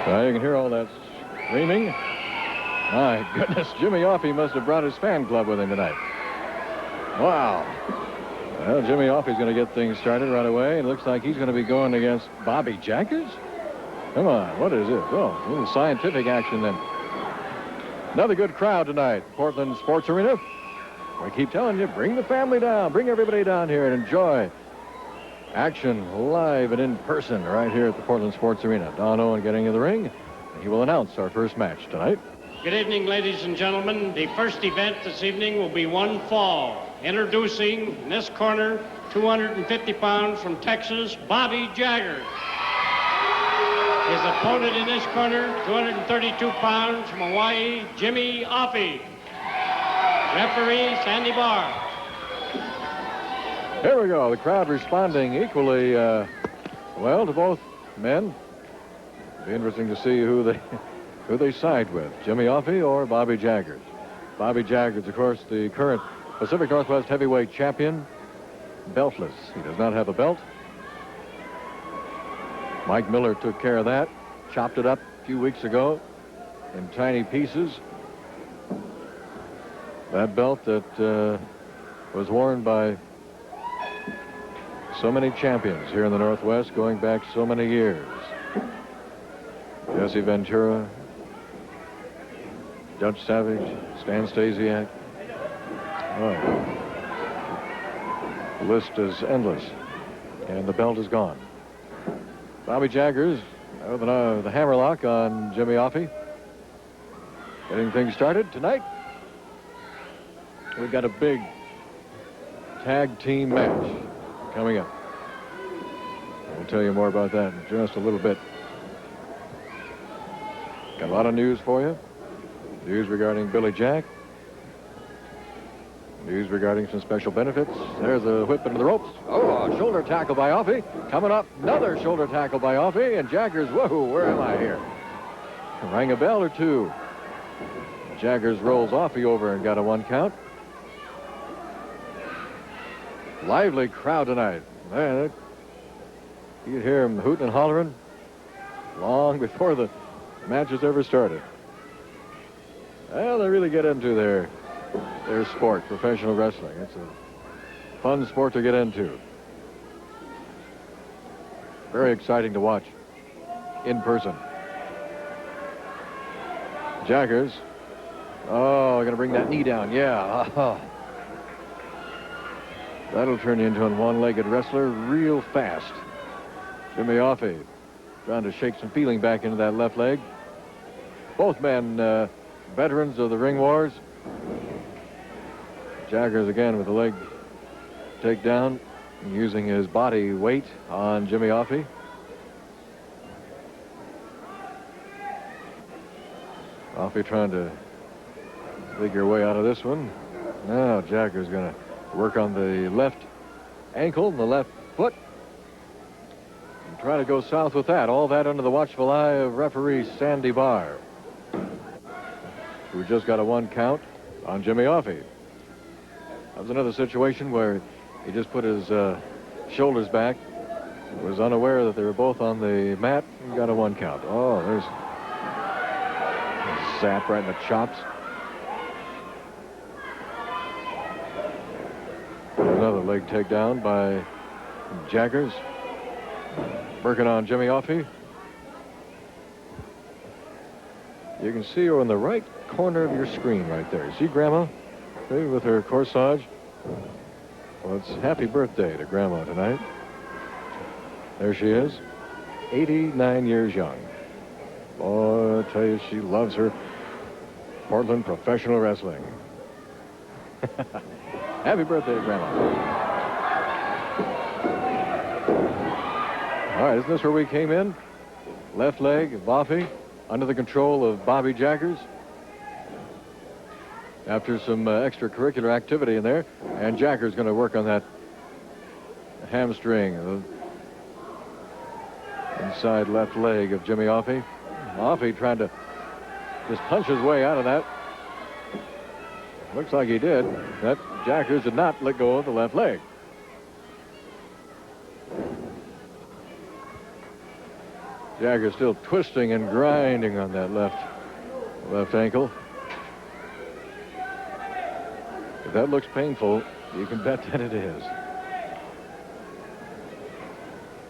Well, you can hear all that screaming. My goodness, Jimmy Offie must have brought his fan club with him tonight. Wow. Well, Jimmy Offie's going to get things started right away. It looks like he's going to be going against Bobby Jaggers. Come on, what is this? Oh, a little scientific action then. Another good crowd tonight, Portland Sports Arena. I keep telling you, bring the family down. Bring everybody down here and enjoy action live and in person right here at the Portland Sports Arena. Don Owen getting in the ring. He will announce our first match tonight. Good evening, ladies and gentlemen. The first event this evening will be one fall. Introducing in this corner, 250 pounds from Texas, Bobby Jaggers. His opponent in this corner, 232 pounds from Hawaii, Jimmy Offie. Referee, Sandy Barr. Here we go. The crowd responding equally well to both men. It'll be interesting to see who they side with, Jimmy Offie or Bobby Jaggers. Bobby Jaggers, of course, the current Pacific Northwest heavyweight champion, beltless. He does not have a belt. Mike Miller took care of that, chopped it up a few weeks ago in tiny pieces. That belt that was worn by so many champions here in the Northwest going back so many years. Jesse Ventura, Dutch Savage, Stan Stasiak. Oh, the list is endless, and the belt is gone. Bobby Jaggers with the hammerlock on Jimmy Offie. Getting things started tonight. We've got a big tag team match coming up. We'll tell you more about that in just a little bit. Got a lot of news for you. News regarding Billy Jack. News regarding some special benefits. There's a whip into the ropes. Oh, a shoulder tackle by Offie. Coming up, another shoulder tackle by Offie. And Jaggers, whoa, where am I here? Rang a bell or two. Jaggers rolls Offie over and got a 1 count. Lively crowd tonight. Man, you could hear them hooting and hollering long before the matches ever started. Well, they really get into their sport, professional wrestling. It's a fun sport to get into. Very exciting to watch in person. Jaggers. Oh, going to bring that knee down. Yeah. Oh. That'll turn you into a one-legged wrestler real fast. Jimmy Offie trying to shake some feeling back into that left leg. Both men veterans of the ring wars. Jaggers again with the leg takedown, using his body weight on Jimmy Offie. Offie trying to figure a way out of this one. Now Jaggers going to work on the left ankle, the left foot, and try to go south with that. All that under the watchful eye of referee Sandy Barr, who just got a 1 count on Jimmy Offie. That was another situation where he just put his shoulders back, was unaware that they were both on the mat, and got a 1 count. Oh, there's a zap right in the chops. Another leg takedown by Jaggers. Working on Jimmy Offie. You can see her in the right corner of your screen right there. You see Grandma? See, with her corsage. Well, it's happy birthday to Grandma tonight. There she is. 89 years young. Boy, I tell you, she loves her Portland professional wrestling. Happy birthday to Grandma. All right, isn't this where we came in? Left leg of Offie under the control of Bobby Jaggers. After some extracurricular activity in there, and Jaggers going to work on that hamstring, inside left leg of Jimmy Offie. Offie trying to just punch his way out of that. Looks like he did. That Jaggers did not let go of the left leg. Jaggers still twisting and grinding on that left ankle. If that looks painful, you can bet that it is.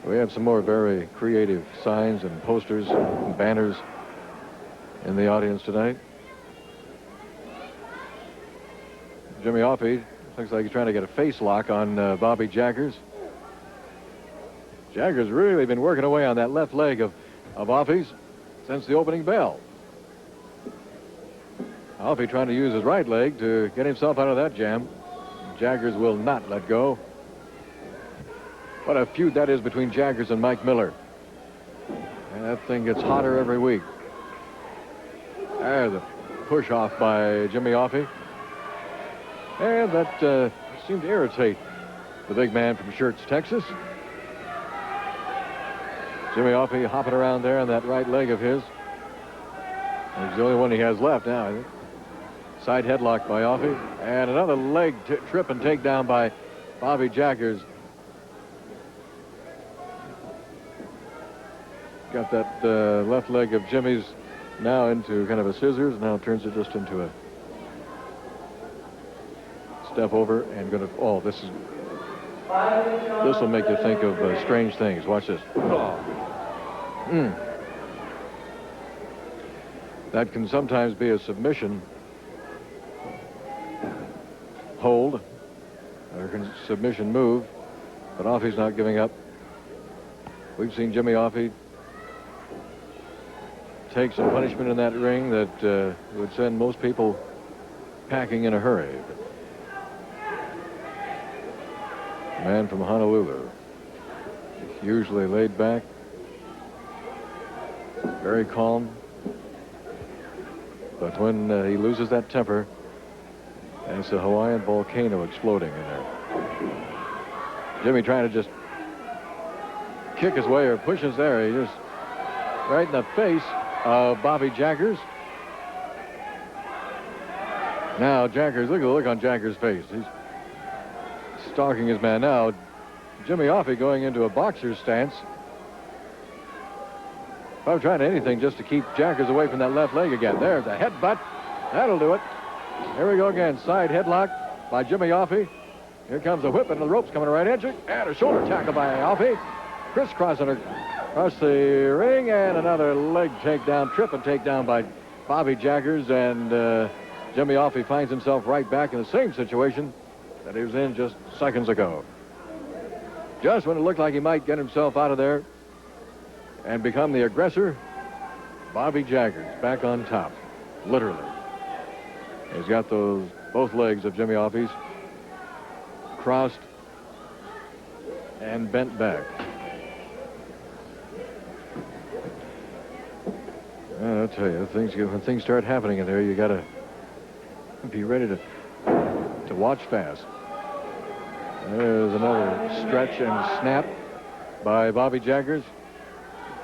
We have some more very creative signs and posters and banners in the audience tonight. Jimmy Offie looks like he's trying to get a face lock on Bobby Jaggers. Jaggers really been working away on that left leg of Offie's since the opening bell. Offie trying to use his right leg to get himself out of that jam. Jaggers will not let go. What a feud that is between Jaggers and Mike Miller. And that thing gets hotter every week. There's a push off by Jimmy Offie. And that seemed to irritate the big man from Schertz, Texas. Jimmy Offie hopping around there on that right leg of his. He's the only one he has left now, I think. Side headlock by Offie. And another leg trip and takedown by Bobby Jaggers. Got that left leg of Jimmy's now into kind of a scissors. Now turns it just into a step over and going to. Oh, this will make you think of strange things. Watch this. Oh. That can sometimes be a submission hold or submission move, but Offie's not giving up. We've seen Jimmy Offie take some punishment in that ring that would send most people packing in a hurry. The man from Honolulu, usually laid back, very calm, but when he loses that temper, it's a Hawaiian volcano exploding in there. Jimmy trying to just kick his way or push his there. He just right in the face of Bobby Jaggers. Now Jaggers, look at the look on Jaggers' face. He's stalking his man. Now Jimmy Offie going into a boxer's stance. I'm trying anything just to keep Jaggers away from that left leg again. There's a headbutt. That'll do it. Here we go again. Side headlock by Jimmy Offie. Here comes the whip and the ropes coming right at you. And a shoulder tackle by Offie. Crisscrossing across the ring. And another leg takedown, trip and takedown by Bobby Jaggers. And Jimmy Offie finds himself right back in the same situation that he was in just seconds ago. Just when it looked like he might get himself out of there and become the aggressor, Bobby Jaggers back on top, literally. He's got those both legs of Jimmy Offie's crossed and bent back. I'll tell you, when things start happening in there, you got to be ready to watch fast. There's another stretch and snap by Bobby Jaggers.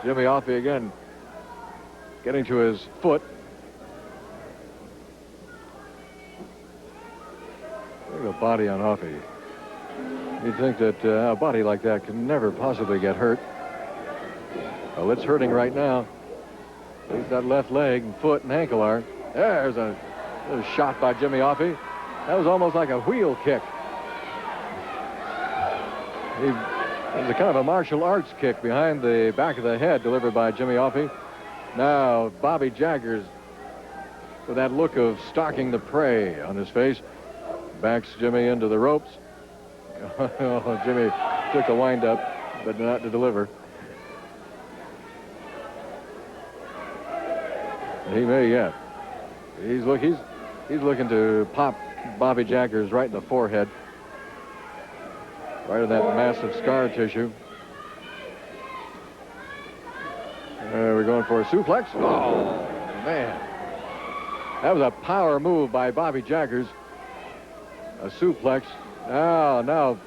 Jimmy Offie again getting to his foot. Look at the body on Offie. You'd think that a body like that can never possibly get hurt. Well, it's hurting right now. At least that left leg and foot and ankle are. There's a shot by Jimmy Offie. That was almost like a wheel kick. It was a kind of a martial arts kick behind the back of the head delivered by Jimmy Offie. Now Bobby Jaggers, with that look of stalking the prey on his face, backs Jimmy into the ropes. Oh, Jimmy took a wind-up, but not to deliver. He may yet. He's looking to pop Bobby Jaggers right in the forehead, right in that massive scar tissue. We're going for a suplex. Oh, man. That was a power move by Bobby Jaggers. A suplex. Now,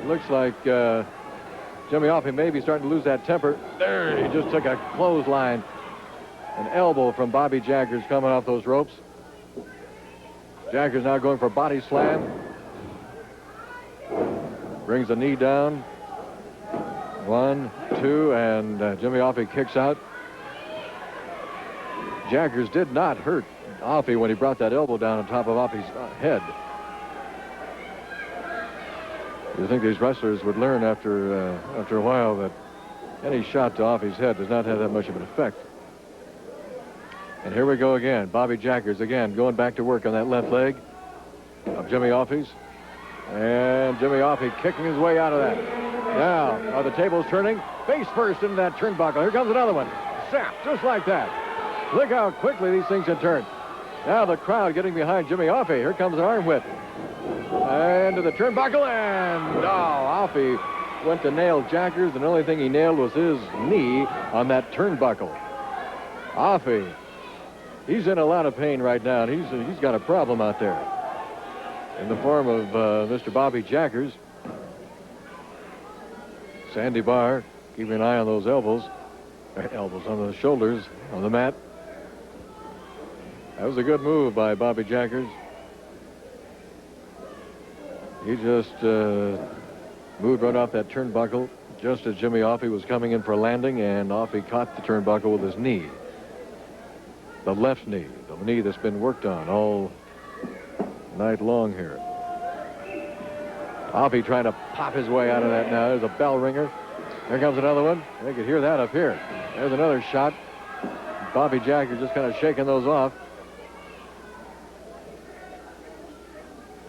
looks like Jimmy Offie may be starting to lose that temper. There, he just took a clothesline. An elbow from Bobby Jaggers coming off those ropes. Jaggers now going for a body slam. Brings the knee down. 1, 2, and Jimmy Offie kicks out. Jaggers did not hurt Offie when he brought that elbow down on top of Offie's head. You think these wrestlers would learn after a while that any shot to Offie's head does not have that much of an effect. And here we go again. Bobby Jaggers again going back to work on that left leg of Jimmy Offie's. And Jimmy Offie kicking his way out of that. Now, are the tables turning? Face first into that turnbuckle. Here comes another one. Zap, just like that. Look how quickly these things can turn. Now the crowd getting behind Jimmy Offie. Here comes an arm whip. And to the turnbuckle, and Offie went to nail Jaggers, and the only thing he nailed was his knee on that turnbuckle. Offie, he's in a lot of pain right now, and he's got a problem out there in the form of Mr. Bobby Jaggers. Sandy Barr keeping an eye on those elbows on the shoulders on the mat. That was a good move by Bobby Jaggers. He just moved right off that turnbuckle just as Jimmy Offie was coming in for a landing, and Offie caught the turnbuckle with his knee. The left knee, the knee that's been worked on all night long here. Offie trying to pop his way out of that now. There's a bell ringer. There comes another one. They could hear that up here. There's another shot. Bobby Jaggers just kind of shaking those off.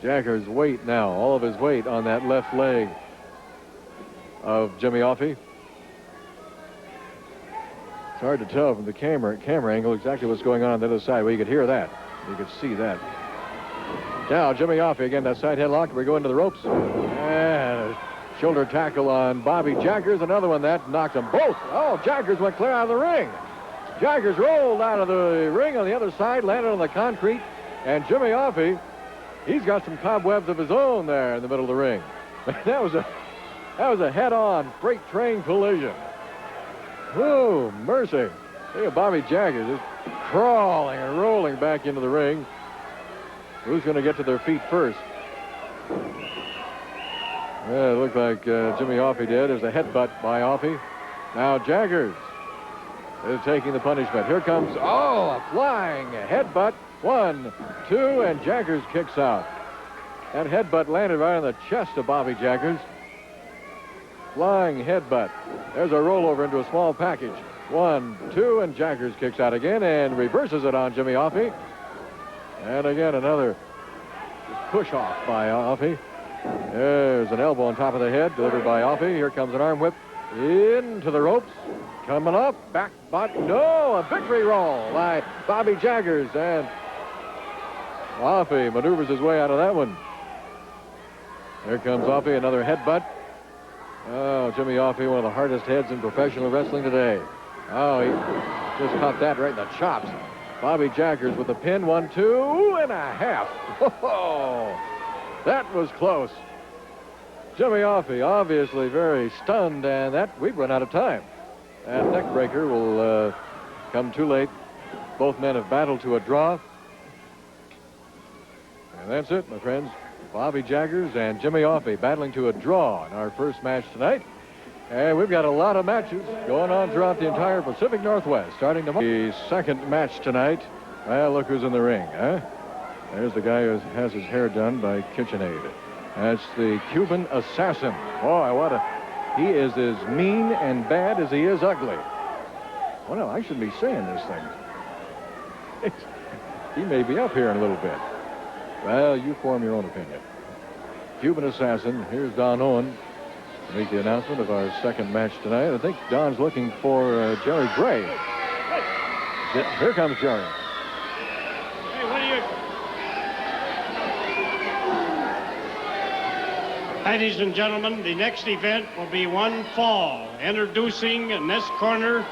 Jaggers' weight now, all of his weight on that left leg of Jimmy Offie. It's hard to tell from the camera angle exactly what's going on the other side. Well, you could hear that. You could see that. Now, Jimmy Offie, again, that side headlock. We go into the ropes. And a shoulder tackle on Bobby Jaggers. Another one that knocked them both. Oh, Jaggers went clear out of the ring. Jaggers rolled out of the ring on the other side, landed on the concrete. And Jimmy Offie, he's got some cobwebs of his own there in the middle of the ring. That was a head-on freight train collision. Oh, mercy. Look at Bobby Jaggers just crawling and rolling back into the ring. Who's going to get to their feet first? Yeah, it looked like Jimmy Offie did. There's a headbutt by Offie. Now Jaggers is taking the punishment. Here comes, a flying headbutt. 1, 2, and Jaggers kicks out. That headbutt landed right on the chest of Bobby Jaggers. Flying headbutt. There's a rollover into a small package. 1, 2, and Jaggers kicks out again and reverses it on Jimmy Offie. And again, another push off by Offie. There's an elbow on top of the head delivered by Offie. Here comes an arm whip into the ropes. Coming up, back body. No, a victory roll by Bobby Jaggers. And Offie maneuvers his way out of that one. Here comes Offie, another headbutt. Oh, Jimmy Offie, one of the hardest heads in professional wrestling today. Oh, he just caught that right in the chops. Bobby Jaggers with the pin, 1, 2.5. Oh, that was close. Jimmy Offie obviously very stunned, and we've run out of time. That neck breaker will come too late. Both men have battled to a draw. And that's it, my friends. Bobby Jaggers and Jimmy Offie battling to a draw in our first match tonight. And we've got a lot of matches going on throughout the entire Pacific Northwest, starting tomorrow. The second match tonight. Well, look who's in the ring, huh? There's the guy who has his hair done by KitchenAid. That's the Cuban Assassin. Boy, he is as mean and bad as he is ugly. Well, no, I shouldn't be saying this thing. He may be up here in a little bit. Well, you form your own opinion. Cuban Assassin. Here's Don Owen to make the announcement of our second match tonight. I think Don's looking for Jerry Gray. Here comes Jerry. Hey, what are you... Ladies and gentlemen, the next event will be one fall. Introducing in this corner,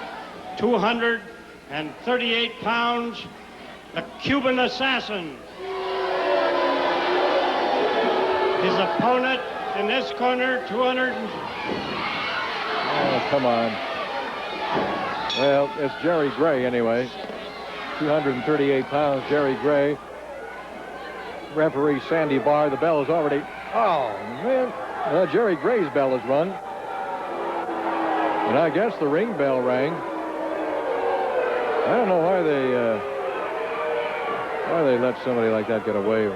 238 pounds, the Cuban Assassin. His opponent in this corner, 200. Oh, come on. Well, it's Jerry Gray anyway. 238 pounds, Jerry Gray. Referee Sandy Barr. The bell is already... Oh, man. Jerry Gray's bell is rung. And I guess the ring bell rang. I don't know why they let somebody like that get away.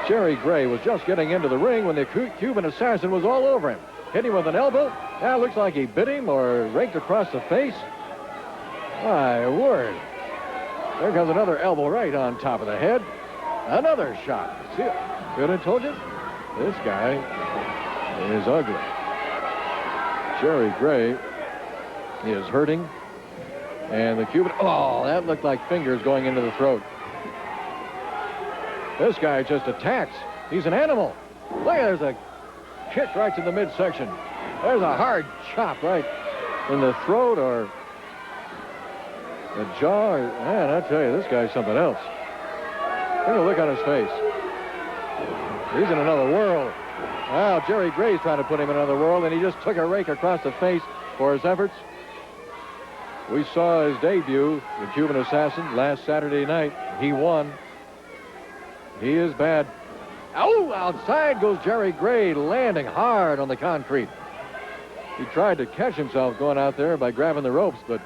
Jerry Gray was just getting into the ring when the Cuban Assassin was all over him. Hit him with an elbow. Now it looks like he bit him or raked across the face. My word. There comes another elbow right on top of the head. Another shot. See, could have told you? This guy is ugly. Jerry Gray is hurting. And the Cuban... Oh, that looked like fingers going into the throat. This guy just attacks. He's an animal. Look, there's a kick right to the midsection. There's a hard chop right in the throat or the jaw. Man, I tell you, this guy's something else. Take a look on his face. He's in another world. Wow, Jerry Gray's trying to put him in another world, and he just took a rake across the face for his efforts. We saw his debut, the Cuban Assassin, last Saturday night. He won. He is bad. Oh, outside goes Jerry Gray, landing hard on the concrete. He tried to catch himself going out there by grabbing the ropes, but,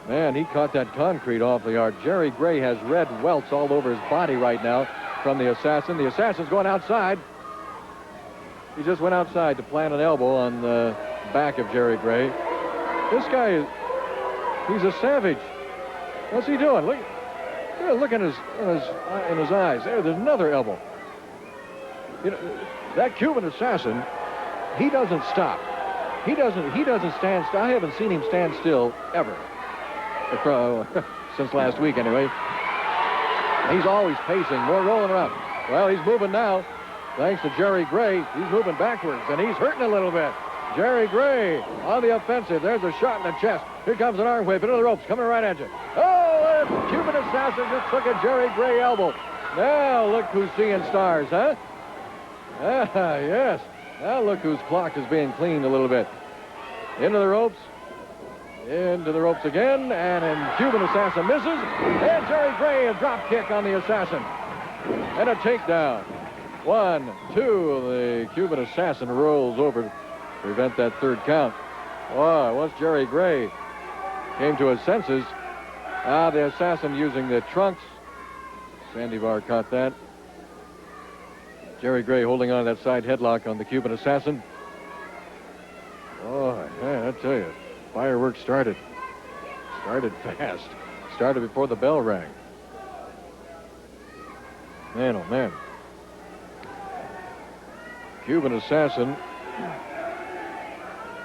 man, he caught that concrete awfully hard. Jerry Gray has red welts all over his body right now from the Assassin. The Assassin's going outside. He just went outside to plant an elbow on the back of Jerry Gray. This guy he's a savage. What's he doing? Look in his eyes. There's another elbow. You know, that Cuban Assassin, he doesn't stop. He doesn't stand still. I haven't seen him stand still ever. Since last week, anyway. He's always pacing, more rolling around. Well, he's moving now. Thanks to Jerry Gray, he's moving backwards, and he's hurting a little bit. Jerry Gray on the offensive. There's a shot in the chest. Here comes an arm whip into the ropes, coming right at you. Oh, the Cuban Assassin just took a Jerry Gray elbow. Now look who's seeing stars, huh? Ah, yes. Now look whose clock is being cleaned a little bit. Into the ropes. Into the ropes again, and Cuban Assassin misses. And Jerry Gray, a drop kick on the Assassin. And a takedown. 1, 2, the Cuban Assassin rolls over to prevent that third count. Oh, once Jerry Gray came to his senses, the Assassin using the trunks. Sandy Barr caught that. Jerry Gray holding on to that side headlock on the Cuban Assassin. Oh, man, I tell you, fireworks started. Started fast. Started before the bell rang. Man, oh, man. Cuban Assassin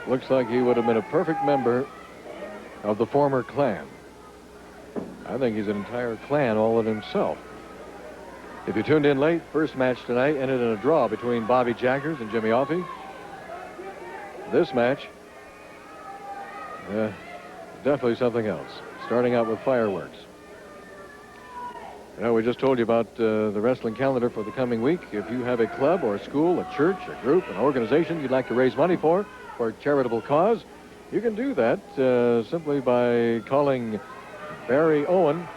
looks like he would have been a perfect member of the former Klan. I think he's an entire Klan all in himself. If you tuned in late, first match tonight ended in a draw between Bobby Jaggers and Jimmy Offie. This match, definitely something else. Starting out with fireworks. You know, we just told you about the wrestling calendar for the coming week. If you have a club or a school, a church, a group, an organization you'd like to raise money for a charitable cause, you can do that simply by calling Barry Owen,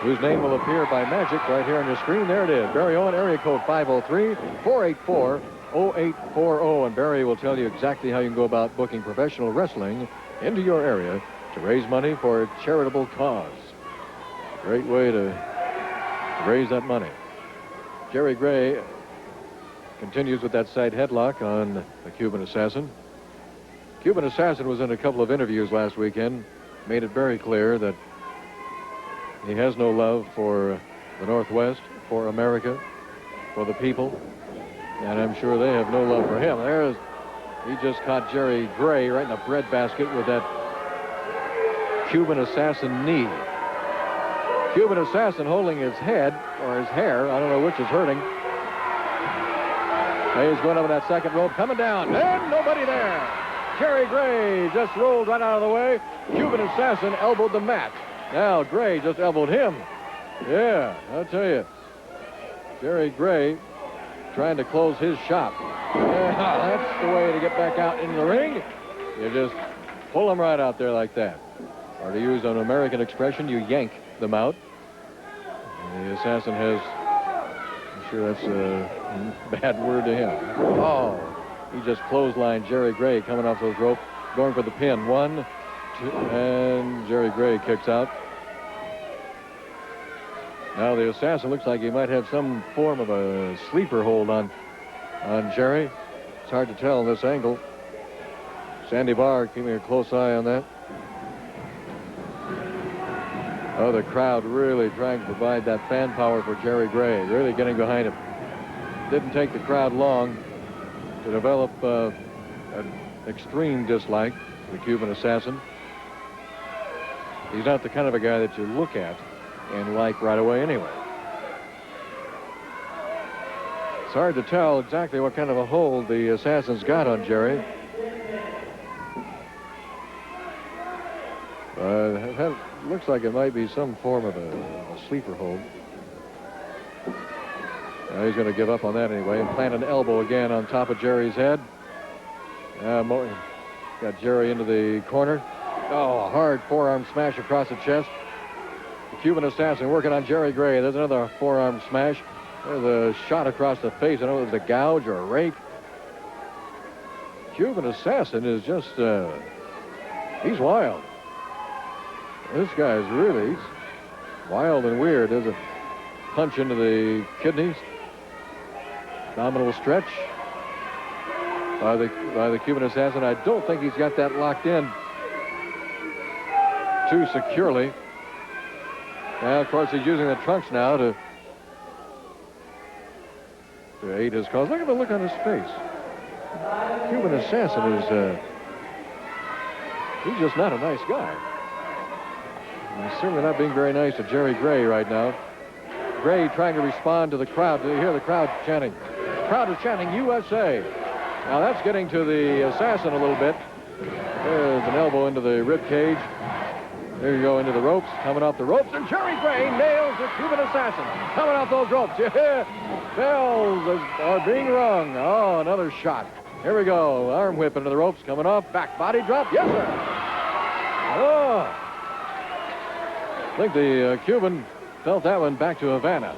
whose name will appear by magic right here on your screen. There it is. Barry Owen, area code 503-484-0840. And Barry will tell you exactly how you can go about booking professional wrestling into your area to raise money for a charitable cause. Great way to raise that money. Jerry Gray continues with that side headlock on the Cuban Assassin. Cuban Assassin was in a couple of interviews last weekend, made it very clear that he has no love for the Northwest, for America, for the people, and I'm sure they have no love for him. He just caught Jerry Gray right in the breadbasket with that Cuban Assassin knee. Cuban Assassin holding his head, or his hair, I don't know which is hurting. He's going over that second rope, coming down, and nobody there. Jerry Gray just rolled right out of the way. Cuban Assassin elbowed the mat. Now Gray just elbowed him. Yeah, I'll tell you. Jerry Gray trying to close his shop. Yeah, that's the way to get back out in the ring. You just pull them right out there like that. Or to use an American expression, you yank them out. And the Assassin has, I'm sure that's a bad word to him. Oh, he just clotheslined Jerry Gray coming off those ropes, going for the pin. 1, and Jerry Gray kicks out. Now the assassin looks like he might have some form of a sleeper hold on Jerry. It's hard to tell in this angle. Sandy Barr keeping a close eye on that. Oh, the crowd really trying to provide that fan power for Jerry Gray, really getting behind him. Didn't take the crowd long to develop an extreme dislike for the Cuban Assassin. He's not the kind of a guy that you look at and like right away anyway. It's hard to tell exactly what kind of a hold the Assassin's got on Jerry. That looks like it might be some form of a sleeper hold. He's going to give up on that anyway and plant an elbow again on top of Jerry's head. Got Jerry into the corner. Oh, a hard forearm smash across the chest. The Cuban Assassin working on Jerry Gray. There's another forearm smash. There's a shot across the face. I don't know if it was a gouge or a rake. Cuban Assassin is just, he's wild. This guy's really wild and weird. There's a punch into the kidneys. Abdominal stretch by the Cuban Assassin. I don't think he's got that locked in too securely. Now, of course, he's using the trunks now to aid his cause. Look at the look on his face. Cuban Assassin is, he's just not a nice guy. He's certainly not being very nice to Jerry Gray right now. Gray trying to respond to the crowd. Do you hear the crowd chanting? The crowd is chanting USA. Now that's getting to the Assassin a little bit. There's an elbow into the rib cage. There you go, into the ropes. Coming off the ropes, and Jerry Gray nails the Cuban Assassin. Coming off those ropes. Yeah. Bells are being rung. Oh, another shot. Here we go. Arm whip into the ropes. Coming off. Back body drop. Yes, sir. Oh. I think the Cuban felt that one back to Havana.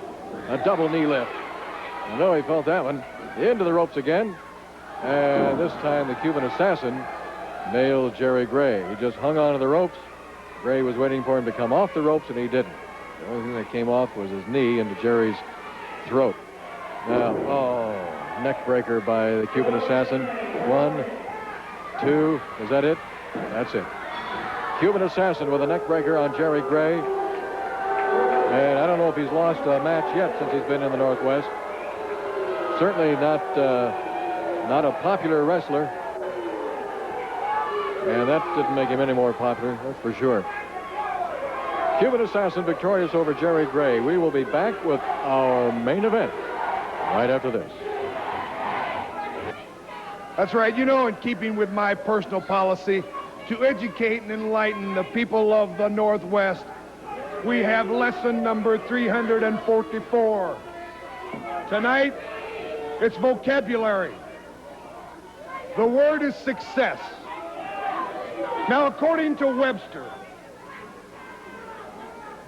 A double knee lift. I know he felt that one. Into the ropes again. And this time the Cuban Assassin nailed Jerry Gray. He just hung on to the ropes. Gray was waiting for him to come off the ropes, and he didn't. The only thing that came off was his knee into Jerry's throat. Now, oh, neck breaker by the Cuban Assassin. 1, 2, is that it? That's it. Cuban Assassin with a neck breaker on Jerry Gray. And I don't know if he's lost a match yet since he's been in the Northwest. Certainly not a popular wrestler. And that didn't make him any more popular, that's for sure. Cuban Assassin victorious over Jerry Gray. We will be back with our main event right after this. That's right. You know, in keeping with my personal policy to educate and enlighten the people of the Northwest, we have lesson number 344. Tonight, it's vocabulary. The word is success. Now, according to Webster,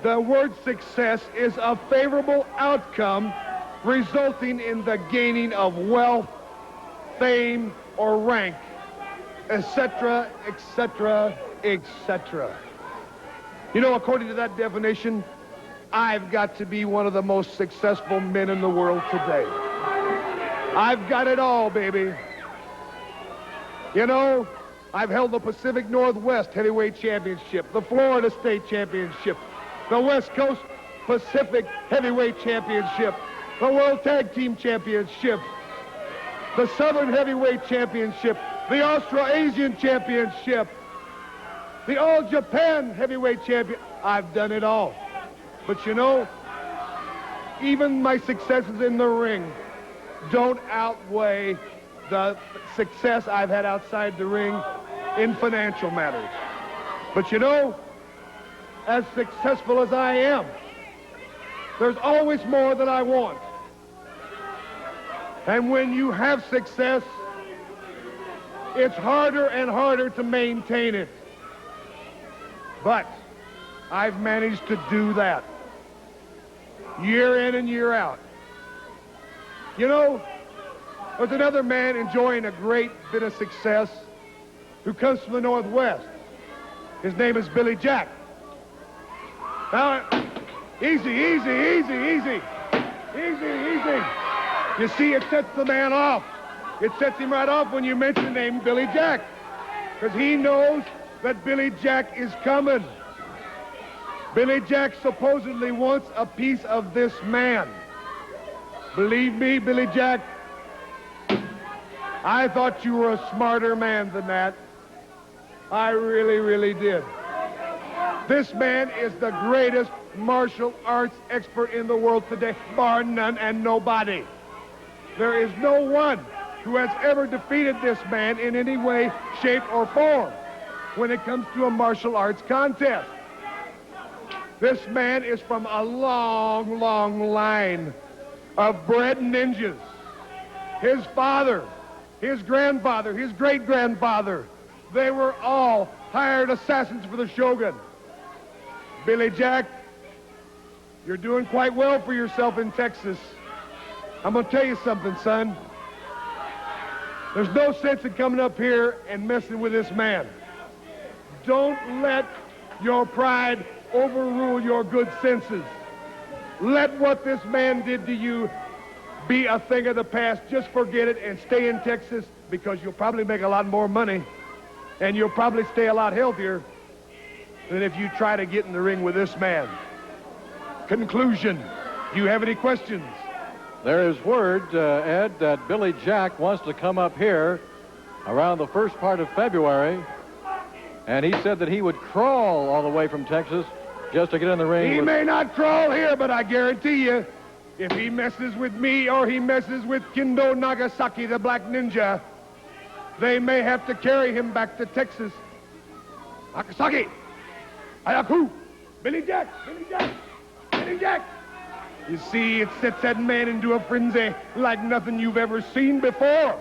the word success is a favorable outcome resulting in the gaining of wealth, fame, or rank, etc., etc., etc. You know, according to that definition, I've got to be one of the most successful men in the world today. I've got it all, baby. You know, I've held the Pacific Northwest Heavyweight Championship, the Florida State Championship, the West Coast Pacific Heavyweight Championship, the World Tag Team Championship, the Southern Heavyweight Championship, the Australasian Championship, the All Japan Heavyweight Champion. I've done it all. But you know, even my successes in the ring don't outweigh the success I've had outside the ring in financial matters. But you know, as successful as I am, there's always more that I want. And when you have success, it's harder and harder to maintain it. But I've managed to do that year in and year out. You know, there's another man enjoying a great bit of success who comes from the Northwest. His name is Billy Jack. Now, easy. You see, it sets the man off. It sets him right off when you mention the name Billy Jack, because he knows that Billy Jack is coming. Billy Jack supposedly wants a piece of this man. Believe me, Billy Jack, I thought you were a smarter man than that. I really, really did. This man is the greatest martial arts expert in the world today, bar none and nobody. There is no one who has ever defeated this man in any way, shape, or form when it comes to a martial arts contest. This man is from a long, long line of bred ninjas. His father, his grandfather, his great-grandfather, they were all hired assassins for the Shogun. Billy Jack, you're doing quite well for yourself in Texas. I'm going to tell you something, son. There's no sense in coming up here and messing with this man. Don't let your pride overrule your good senses. Let what this man did to you be a thing of the past. Just forget it and stay in Texas, because you'll probably make a lot more money and you'll probably stay a lot healthier than if you try to get in the ring with this man. Conclusion. Do you have any questions? There is word, Ed, that Billy Jack wants to come up here around the first part of February, and he said that he would crawl all the way from Texas just to get in the ring. He may not crawl here, but I guarantee you, if he messes with me or he messes with Kendo Nagasaki, the Black Ninja, they may have to carry him back to Texas. Nagasaki! Ayaku! Billy Jack! Billy Jack! Billy Jack! You see, it sets that man into a frenzy like nothing you've ever seen before.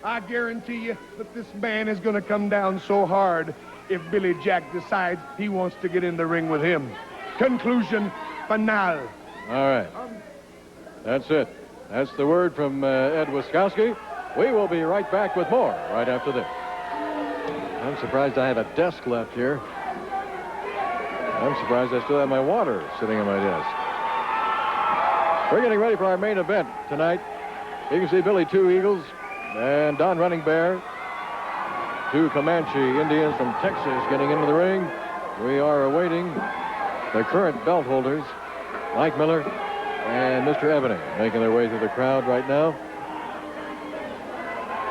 I guarantee you that this man is going to come down so hard if Billy Jack decides he wants to get in the ring with him. Conclusion finale. All right. That's it. That's the word from Ed Wiskowski. We will be right back with more right after this. I'm surprised I have a desk left here. I'm surprised I still have my water sitting on my desk. We're getting ready for our main event tonight. You can see Billy Two Eagles and Don Running Bear, two Comanche Indians from Texas, getting into the ring. We are awaiting the current belt holders, Mike Miller and Mr. Ebony, making their way through the crowd right now.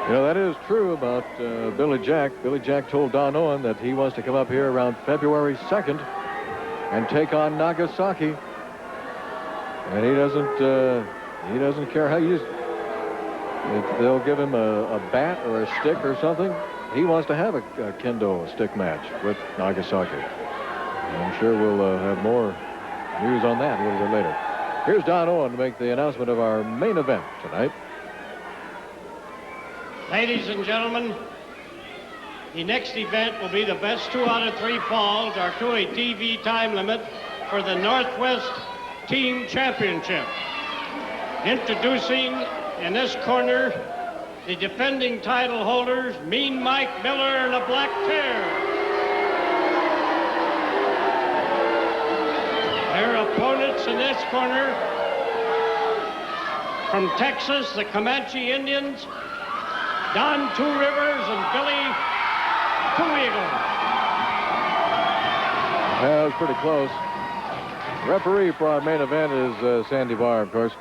You know, that is true about Billy Jack. Billy Jack told Don Owen that he wants to come up here around February 2nd and take on Nagasaki. And he doesn't care how you... If they'll give him a bat or a stick or something, he wants to have a kendo stick match with Nagasaki. I'm sure we'll have more news on that a little bit later. Here's Don Owen to make the announcement of our main event tonight. Ladies and gentlemen, the next event will be the best 2 out of 3 falls, or to a TV time limit for the Northwest Team Championship. Introducing in this corner, the defending title holders, Mean Mike Miller and the Black Tear. Their opponents in this corner, from Texas, the Comanche Indians, Don Two Rivers and Billy Two Eagles. That was pretty close. Referee for our main event is Sandy Barr, of course.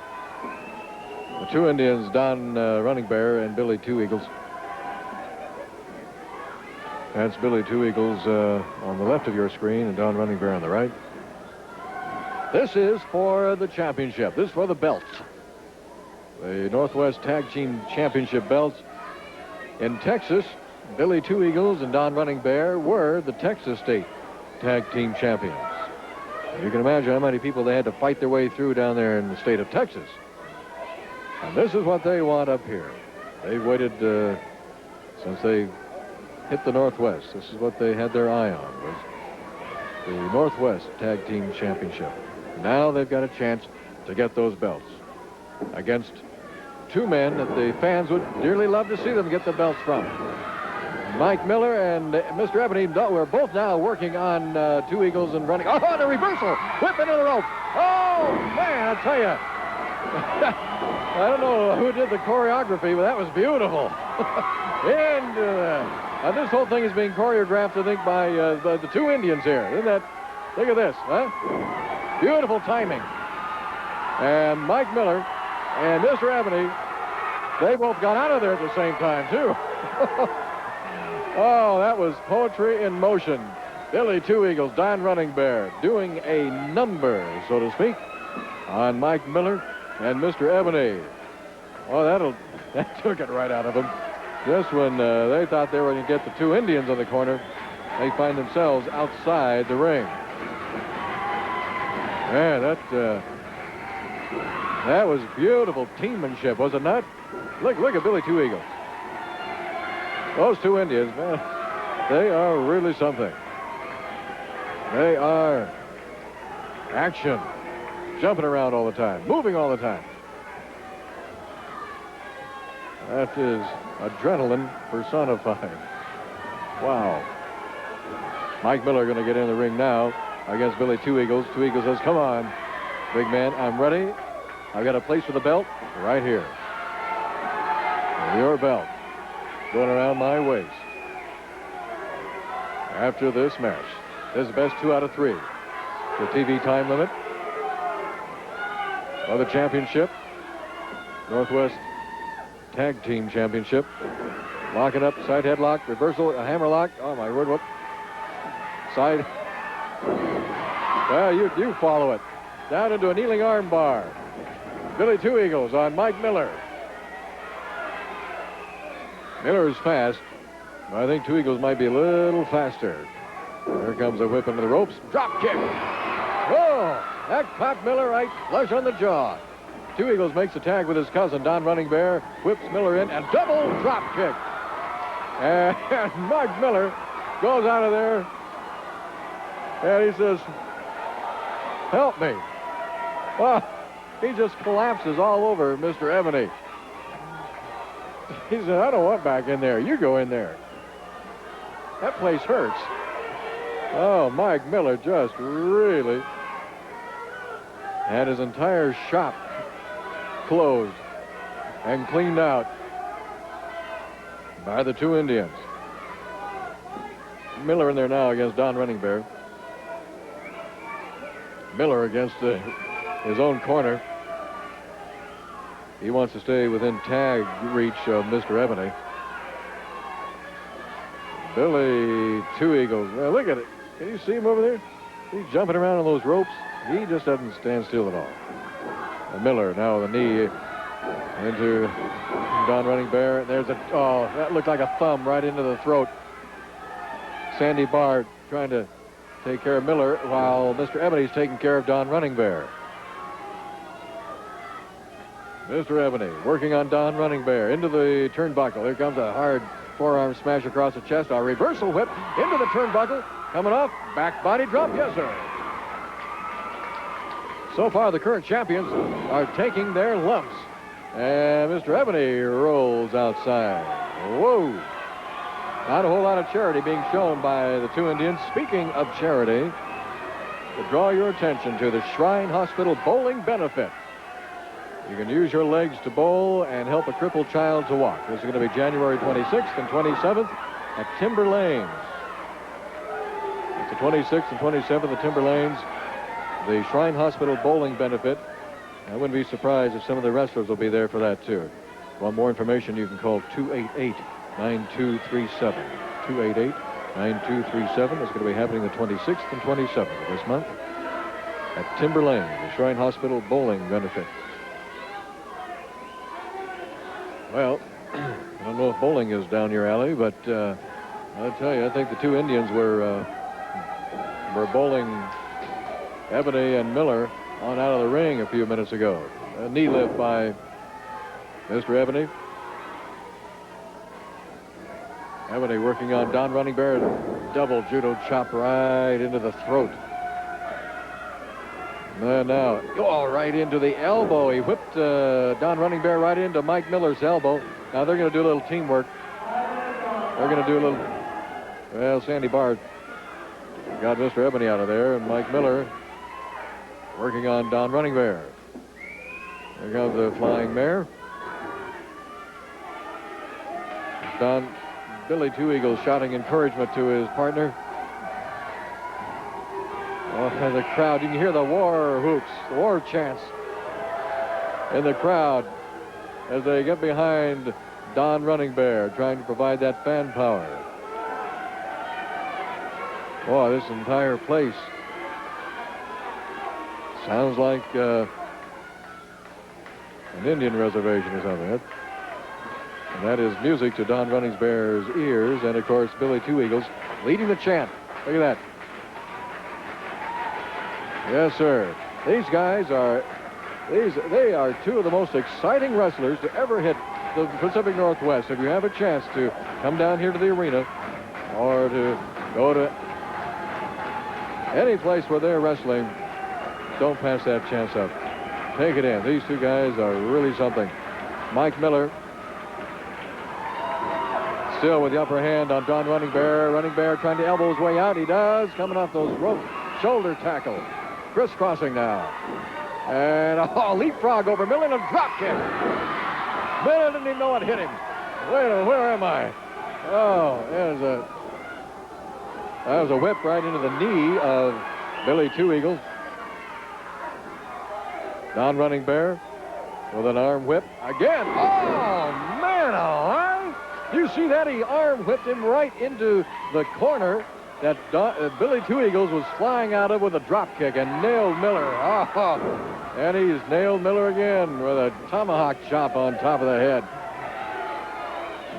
The two Indians, Don Running Bear and Billy Two Eagles. That's Billy Two Eagles on the left of your screen and Don Running Bear on the right. This is for the championship. This is for the belts. The Northwest Tag Team Championship belts. In Texas, Billy Two Eagles and Don Running Bear were the Texas State Tag Team Champions. You can imagine how many people they had to fight their way through down there in the state of Texas. And this is what they want up here. They've waited since they hit the Northwest. This is what they had their eye on, was the Northwest Tag Team Championship. Now they've got a chance to get those belts against two men that the fans would dearly love to see them get the belts from. Mike Miller and Mr. Ebony were both now working on two eagles and running. Oh, and a reversal. Whip into the rope. Oh, man, I tell you. I don't know who did the choreography, but that was beautiful. Into that. This whole thing is being choreographed, I think, by the two Indians here. Isn't that? Look at this, huh? Beautiful timing. And Mike Miller and Mr. Ebony, they both got out of there at the same time, too. Oh, that was poetry in motion. Billy Two Eagles, Don Running Bear, doing a number, so to speak, on Mike Miller and Mr. Ebony. Oh, that took it right out of them. Just when they thought they were going to get the two Indians on the corner, they find themselves outside the ring. Man, that was beautiful teammanship, was it not? Look at Billy Two Eagles. Those two Indians, man, they are really something. They are action, jumping around all the time, moving all the time. That is adrenaline personified. Wow. Mike Miller going to get in the ring now against Billy Two Eagles. Two Eagles says, come on, big man, I'm ready. I've got a place for the belt right here. Your belt going around my waist. After this match, this is best 2 out of 3. The TV time limit of the championship. Northwest Tag Team Championship. Locking up, side headlock, reversal, a hammerlock. Oh, my word, what? Side. Well, you follow it. Down into a kneeling arm bar. Billy Two Eagles on Mike Miller. Miller is fast. I think Two Eagles might be a little faster. Here comes a whip into the ropes. Drop kick. Oh, that caught Miller right flush on the jaw. Two Eagles makes a tag with his cousin, Don Running Bear, whips Miller in, and double drop kick. And Mike Miller goes out of there, and he says, help me. Well, he just collapses all over Mr. Ebony. He said, I don't want back in there. You go in there. That place hurts. Oh, Mike Miller just really had his entire shop closed and cleaned out by the two Indians. Miller in there now against Don Running Bear. Miller against his own corner. He wants to stay within tag reach of Mr. Ebony. Billy Two Eagles. Look at it. Can you see him over there? He's jumping around on those ropes. He just doesn't stand still at all. And Miller now with a knee into Don Running Bear. There's that looked like a thumb right into the throat. Sandy Barr trying to take care of Miller while Mr. Ebony's taking care of Don Running Bear. Mr. Ebony working on Don Running Bear into the turnbuckle. Here comes a hard forearm smash across the chest. A reversal whip into the turnbuckle. Coming off, back body drop. Yes, sir. So far, the current champions are taking their lumps. And Mr. Ebony rolls outside. Whoa. Not a whole lot of charity being shown by the two Indians. Speaking of charity, to draw your attention to the Shrine Hospital Bowling Benefit. You can use your legs to bowl and help a crippled child to walk. This is going to be January 26th and 27th at Timber Lanes. It's the 26th and 27th at Timber Lanes, the Shrine Hospital Bowling Benefit. I wouldn't be surprised if some of the wrestlers will be there for that, too. Want more information, you can call 288-9237. 288-9237. It's going to be happening the 26th and 27th of this month at Timber Lane, the Shrine Hospital Bowling Benefit. Well, I don't know if bowling is down your alley, but I'll tell you, I think the two Indians were bowling Ebony and Miller on out of the ring a few minutes ago. A knee lift by Mr. Ebony. Ebony working on Don Running Bear. Double judo chop right into the throat. And now, right into the elbow. He whipped Don Running Bear right into Mike Miller's elbow. Now they're going to do a little teamwork. They're going to do a little... Well, Sandy Barr got Mr. Ebony out of there, and Mike Miller working on Don Running Bear. There comes the flying mare. Billy Two Eagles shouting encouragement to his partner. Oh, and the crowd, you can hear the war whoops, the war chants in the crowd as they get behind Don Running Bear, trying to provide that fan power. Boy, this entire place sounds like an Indian reservation or something. And that is music to Don Running Bear's ears, and of course Billy Two Eagles leading the chant. Look at that. Yes, sir. These guys are, they are two of the most exciting wrestlers to ever hit the Pacific Northwest. If you have a chance to come down here to the arena or to go to any place where they're wrestling, don't pass that chance up. Take it in. These two guys are really something. Mike Miller still with the upper hand on Don Running Bear. Running Bear trying to elbow his way out. He does. Coming off those rope shoulder tackle. Crisscrossing now. And leapfrog over Miller and a drop kick. Miller didn't even know what hit him. Where am I? Oh, that was a whip right into the knee of Billy Two Eagles. Don Running Bear with an arm whip again. Oh, man alive. You see that? He arm whipped him right into the corner that Billy Two Eagles was flying out of with a drop kick and nailed Miller. Oh, and he's nailed Miller again with a tomahawk chop on top of the head.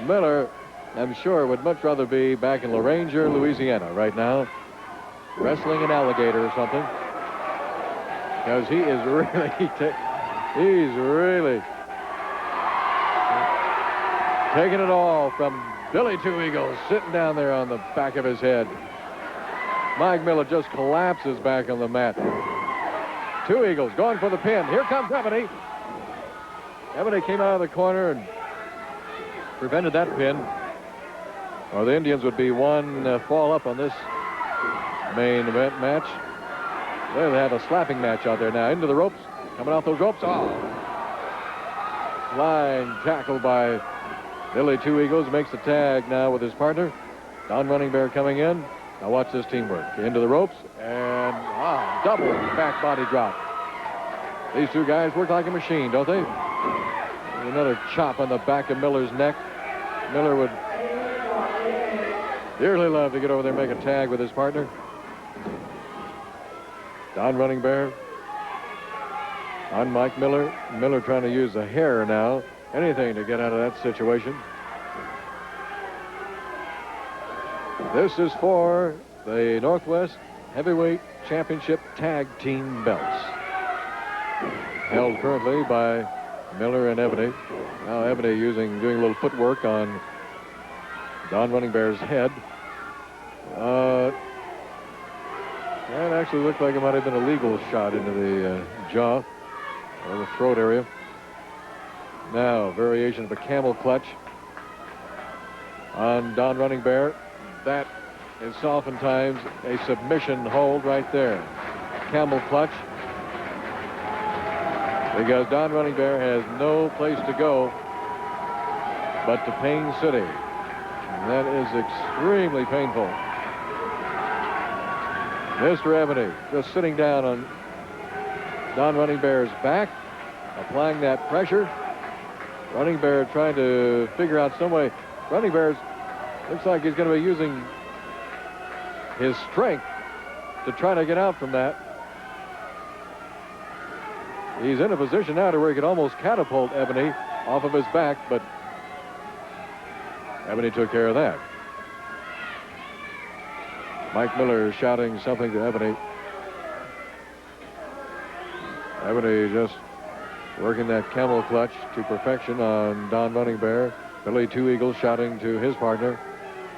Miller, I'm sure, would much rather be back in Laranger, Louisiana right now, wrestling an alligator or something, because he is he's really taking it all from Billy Two Eagles, sitting down there on the back of his head. Mike Miller just collapses back on the mat. Two Eagles going for the pin. Here comes Ebony. Ebony came out of the corner and prevented that pin, or the Indians would be one fall up on this main event match. They'll have a slapping match out there now. Into the ropes. Coming off those ropes. Oh. Flying tackle by Billy Two Eagles. Makes the tag now with his partner. Don Running Bear coming in. Now watch this teamwork. Into the ropes. And double back body drop. These two guys work like a machine, don't they? Another chop on the back of Miller's neck. Miller would dearly love to get over there and make a tag with his partner. Don Running Bear on Mike Miller. Miller trying to use the hair now. Anything to get out of that situation. This is for the Northwest Heavyweight Championship Tag Team belts. Held currently by Miller and Ebony. Now Ebony doing a little footwork on Don Running Bear's head. That actually looked like it might have been a legal shot into the jaw or the throat area. Now, variation of a camel clutch on Don Running Bear. That is oftentimes a submission hold right there. Camel clutch. Because Don Running Bear has no place to go but to Pain City. And that is extremely painful. Mr. Ebony just sitting down on Don Running Bear's back, applying that pressure. Running Bear trying to figure out some way. Running Bear looks like he's going to be using his strength to try to get out from that. He's in a position now to where he could almost catapult Ebony off of his back, but Ebony took care of that. Mike Miller shouting something to Ebony. Ebony just working that camel clutch to perfection on Don Running Bear. Billy Two Eagles shouting to his partner.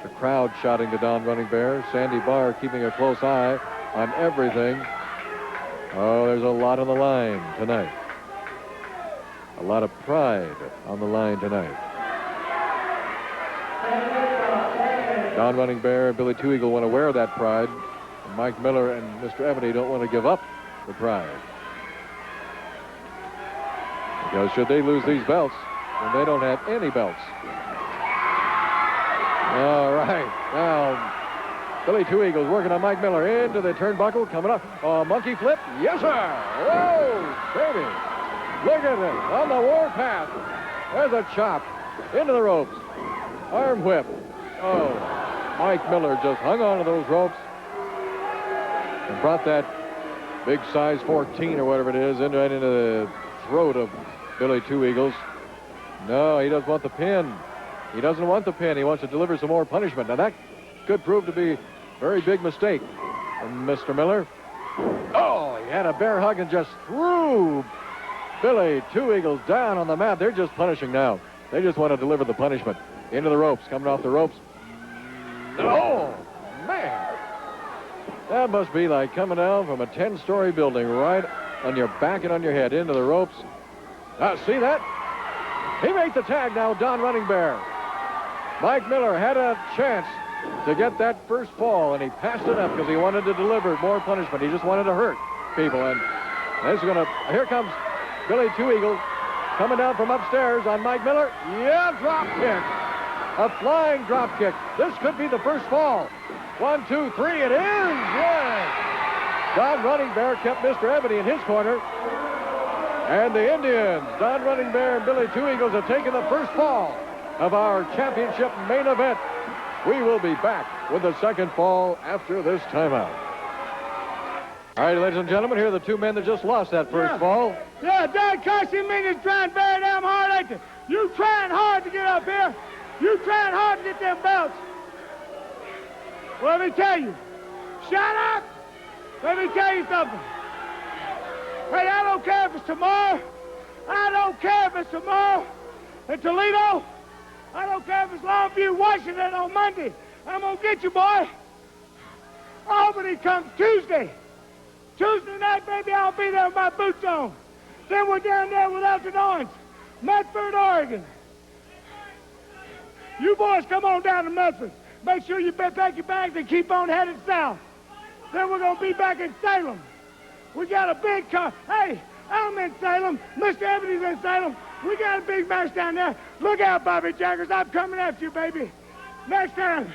The crowd shouting to Don Running Bear. Sandy Barr keeping a close eye on everything. Oh, there's a lot on the line tonight. A lot of pride on the line tonight. Don Running Bear and Billy Two Eagle want to wear that pride. And Mike Miller and Mr. Ebony don't want to give up the pride. Because should they lose these belts, then they don't have any belts. All right. Now, Billy Two Eagles working on Mike Miller into the turnbuckle. Coming up. Monkey flip. Yes, sir. Whoa, baby. Look at it. On the warpath. There's a chop. Into the ropes. Arm whip. Oh, Mike Miller just hung on to those ropes and brought that big size 14 or whatever it is into the throat of Billy Two Eagles. No, he doesn't want the pin. He doesn't want the pin. He wants to deliver some more punishment. Now, that could prove to be a very big mistake from Mr. Miller. Oh, he had a bear hug and just threw Billy Two Eagles down on the mat. They're just punishing now. They just want to deliver the punishment. Into the ropes, coming off the ropes. Oh, man. That must be like coming down from a 10-story building right on your back and on your head into the ropes. See that? He made the tag now, Don Running Bear. Mike Miller had a chance to get that first fall, and he passed it up because he wanted to deliver more punishment. He just wanted to hurt people. And this is going to... Here comes Billy Two Eagles coming down from upstairs on Mike Miller. Yeah, drop kick. A flying drop kick. This could be the first fall. 1, 2, 3, it is! Yes! Don Running Bear kept Mr. Ebony in his corner. And the Indians, Don Running Bear and Billy Two Eagles, have taken the first fall of our championship main event. We will be back with the second fall after this timeout. All right, ladies and gentlemen, here are the two men that just lost that first fall. Yeah, Doug Carson is trying very damn hard, ain't you? You trying hard to get up here. You trying hard to get them belts. Well, let me tell you. Shut up! Let me tell you something. Hey, I don't care if it's tomorrow. I don't care if it's tomorrow in Toledo. I don't care if it's Longview, Washington on Monday. I'm going to get you, boy. Albany comes Tuesday. Tuesday night, baby, I'll be there with my boots on. Then we're down there with Elton Owens, Medford, Oregon. You boys come on down to Medford. Make sure you pack your bags and keep on headed south. Then we're going to be back in Salem. We got a big car. Hey, I'm in Salem. Mr. Ebony's in Salem. We got a big match down there. Look out, Bobby Jaggers. I'm coming after you, baby. Next time.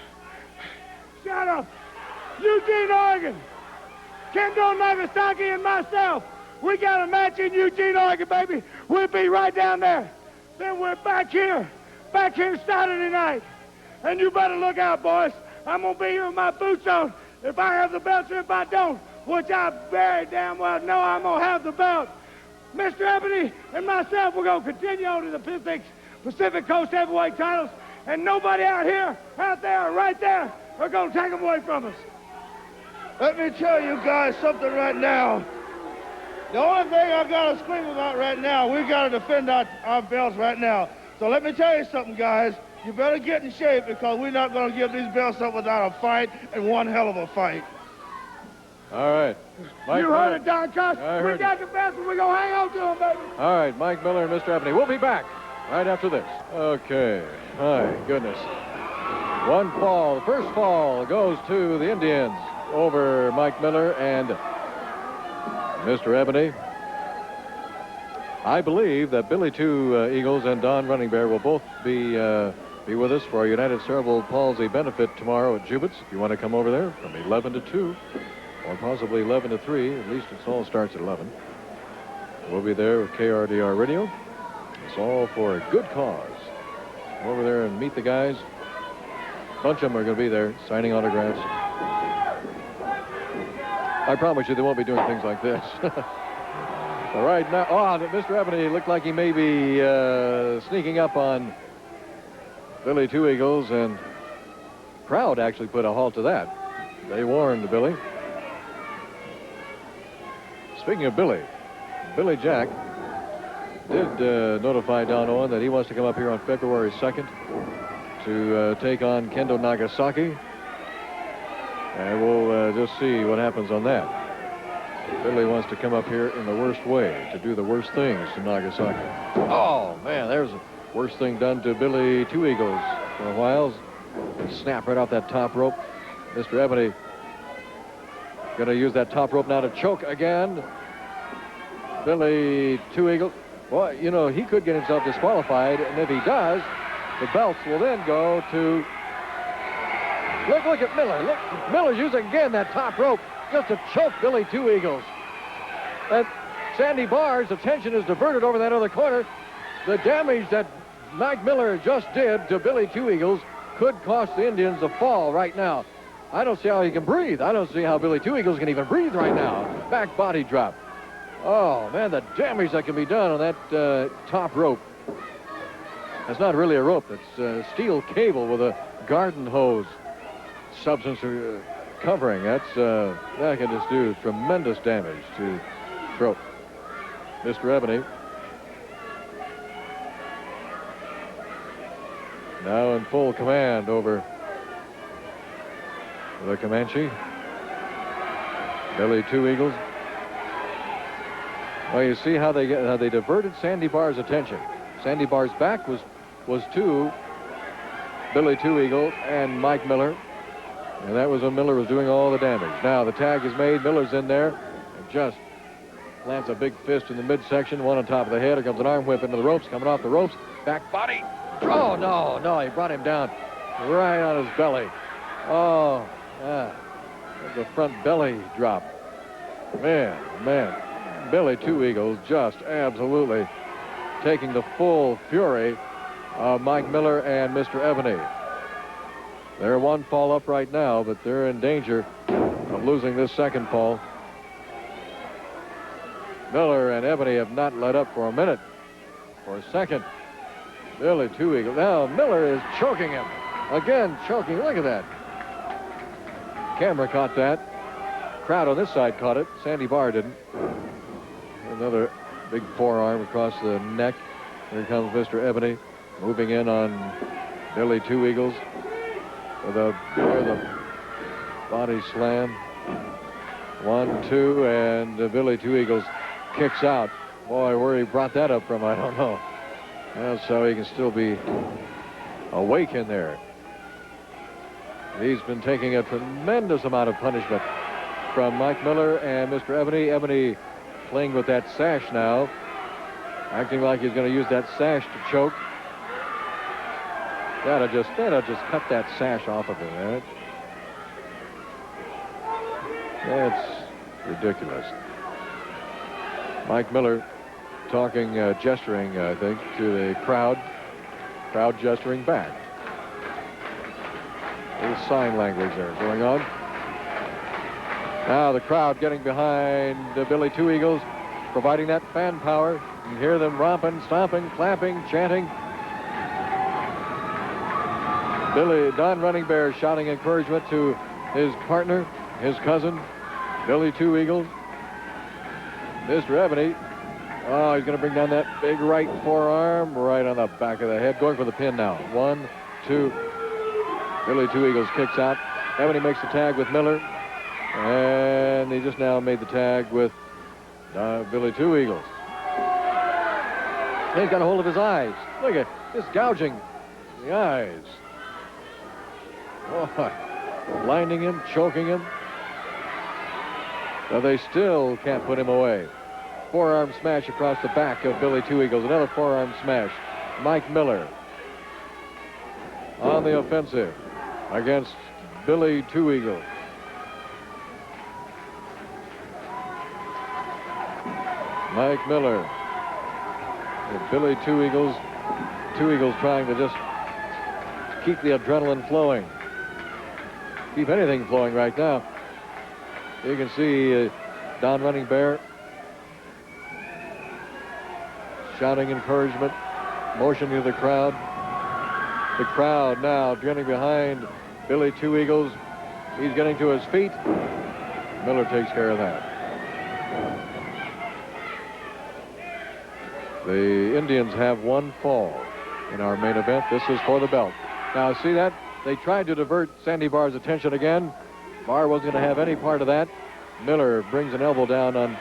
Shut up. Eugene, Oregon. Kendo Nagasaki and myself. We got a match in Eugene, Oregon, baby. We'll be right down there. Then we're back here Saturday night. And you better look out, boys. I'm going to be here with my boots on. If I have the belts or if I don't, which I very damn well know I'm going to have the belt. Mr. Ebony and myself, we're going to continue on to the Pacific Coast heavyweight titles. And nobody out here, out there, right there, are going to take them away from us. Let me tell you guys something right now. The only thing I got to scream about right now, we got to defend our belts right now. So let me tell you something, guys. You better get in shape because we're not going to give these belts up without a fight, and one hell of a fight. All right. Mike you Miller. heard it, Don Cox. We got the belts and we're going to hang on to them, baby. All right, Mike Miller and Mr. Ebony. We'll be back right after this. Okay. My goodness. One fall. The first fall goes to the Indians over Mike Miller and Mr. Ebony. I believe that Billy Two Eagles and Don Running Bear will both be with us for our United Cerebral Palsy benefit tomorrow at Jubit's. If you want to come over there from 11 to 2 or possibly 11 to 3, at least it all starts at 11. We'll be there with KRDR Radio. It's all for a good cause. Come over there and meet the guys. A bunch of them are going to be there signing autographs. I promise you they won't be doing things like this. All right, now, Mr. Ebony looked like he may be sneaking up on Billy Two Eagles, and crowd actually put a halt to that. They warned Billy. Speaking of Billy Jack did notify Don Owen that he wants to come up here on February 2nd to take on Kendo Nagasaki. And we'll just see what happens on that. Billy wants to come up here in the worst way, to do the worst things to Nagasaki. Oh, man, there's the worst thing done to Billy Two Eagles for a while. Snap right off that top rope. Mr. Ebony going to use that top rope now to choke again. Billy Two Eagles. Well, you know, he could get himself disqualified, and if he does, the belts will then go to... Look at Miller. Look, Miller's using again that top rope just to choke Billy Two Eagles. And Sandy Barr's attention is diverted over that other corner. The damage that Mike Miller just did to Billy Two Eagles could cost the Indians a fall right now. I don't see how he can breathe. I don't see how Billy Two Eagles can even breathe right now. Back body drop. Oh, man, the damage that can be done on that top rope. That's not really a rope. It's steel cable with a garden hose substance covering. That can just do tremendous damage to throat. Mr. Ebony now in full command over the Comanche. Billy Two Eagles. Well, you see how they diverted Sandy Barr's attention. Sandy Barr's back was to Billy Two Eagle and Mike Miller, and that was when Miller was doing all the damage. Now the tag is made. Miller's in there and just lands a big fist in the midsection, one on top of the head. Here comes an arm whip into the ropes, coming off the ropes. Back body. Oh, no, he brought him down right on his belly. Oh, yeah. The front belly drop. Man. Billy Two Eagles just absolutely taking the full fury of Mike Miller and Mr. Ebony. They're one fall up right now, but they're in danger of losing this second fall. Miller and Ebony have not let up for a minute, for a second. Billy Two Eagles. Now Miller is choking him. Again, choking. Look at that. Camera caught that. Crowd on this side caught it. Sandy Barr didn't. Another big forearm across the neck. Here comes Mr. Ebony moving in on Billy Two Eagles with a body slam. 1, 2, and Billy Two Eagles kicks out. Boy, where he brought that up from, I don't know. That's how he can still be awake in there. He's been taking a tremendous amount of punishment from Mike Miller and Mr. Ebony. Ebony playing with that sash now, acting like he's going to use that sash to choke. That'll just cut that sash off of him, man. That's ridiculous. Mike Miller talking, gesturing, I think, to the crowd. Crowd gesturing back. A little sign language there going on. Now the crowd getting behind Billy Two Eagles, providing that fan power. You can hear them romping, stomping, clapping, chanting. Don Running Bear shouting encouragement to his partner, his cousin, Billy Two Eagles. Mr. Ebony, oh, he's going to bring down that big right forearm right on the back of the head. Going for the pin now. 1, 2. Billy Two Eagles kicks out. Ebony makes the tag with Miller. And he just now made the tag with Billy Two Eagles. He's got a hold of his eyes. Look at this gouging the eyes. Oh, blinding him, choking him. So they still can't put him away. Forearm smash across the back of Billy Two Eagles. Another forearm smash. Mike Miller on the offensive against Billy Two Eagles. Mike Miller with Billy Two Eagles. Two Eagles trying to just keep the adrenaline flowing. Keep anything flowing right now. You can see Don Running Bear shouting encouragement, motioning to the crowd. The crowd now getting behind Billy Two Eagles. He's getting to his feet. Miller takes care of that. The Indians have one fall in our main event. This is for the belt. Now, see that? They tried to divert Sandy Barr's attention again. Barr wasn't going to have any part of that. Miller brings an elbow down on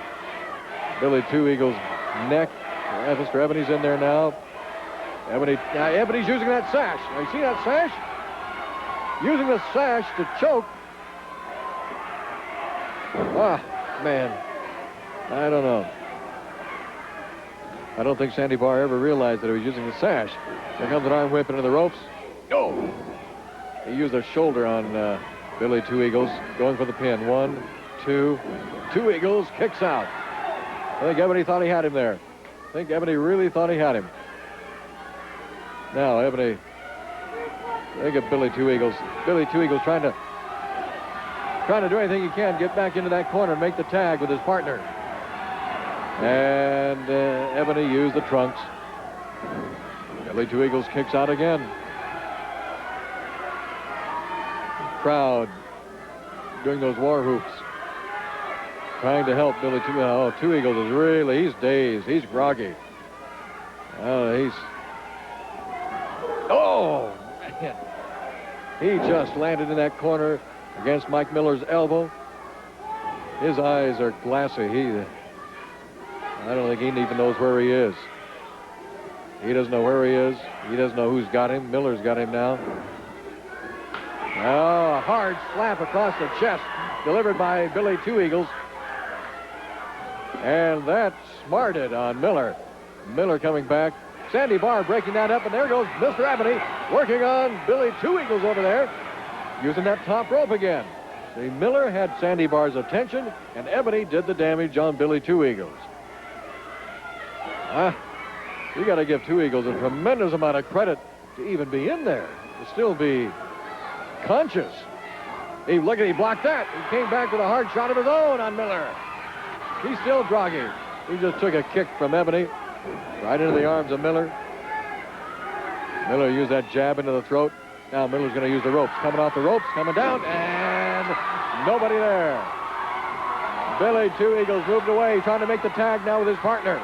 Billy Two Eagles' neck. Mr. Ebony's in there now. Ebony's using that sash. You see that sash? using the sash to choke. Ah, man. I don't know. I don't think Sandy Barr ever realized that he was using the sash. There comes an arm whip into the ropes. Oh! He used a shoulder on Billy Two Eagles, going for the pin. 1, 2. Two Eagles, kicks out. I think Ebony thought he had him there. I think Ebony really thought he had him. Now, Ebony, think of Billy Two Eagles. Billy Two Eagles trying to do anything he can, get back into that corner, make the tag with his partner. And Ebony used the trunks. Billy Two Eagles kicks out again. Crowd doing those war hoops, trying to help Billy Two. Oh, Two Eagles is really, he's dazed, he's groggy. Oh, man. He just landed in that corner against Mike Miller's elbow. His eyes are glassy. I don't think he even knows where he is. He doesn't know where he is. He doesn't know who's got him. Miller's got him now. Oh, a hard slap across the chest delivered by Billy Two Eagles. And that smarted on Miller. Miller coming back. Sandy Barr breaking that up, and there goes Mr. Ebony working on Billy Two Eagles over there, using that top rope again. See, Miller had Sandy Barr's attention, and Ebony did the damage on Billy Two Eagles. You got to give Two Eagles a tremendous amount of credit to even be in there, to still be conscious. He blocked that. He came back with a hard shot of his own on Miller. He's still groggy. He just took a kick from Ebony right into the arms of Miller. Miller used that jab into the throat. Now Miller's going to use the ropes. Coming off the ropes, coming down, and nobody there. Billy Two Eagles moved away, trying to make the tag now with his partner.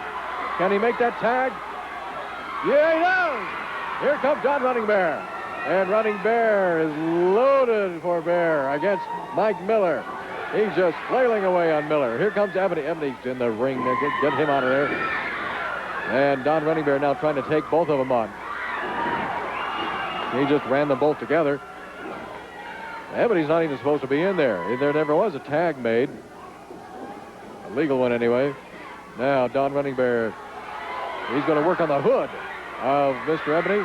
Can he make that tag? Yeah, he does! Here comes Don Running Bear. And Running Bear is loaded for Bear against Mike Miller. He's just flailing away on Miller. Here comes Ebony. Ebony's in the ring. Get him out of there. And Don Running Bear now trying to take both of them on. He just ran them both together. Ebony's not even supposed to be in there. There never was a tag made. A legal one anyway. Now Don Running Bear, he's going to work on the hood of Mr. Ebony.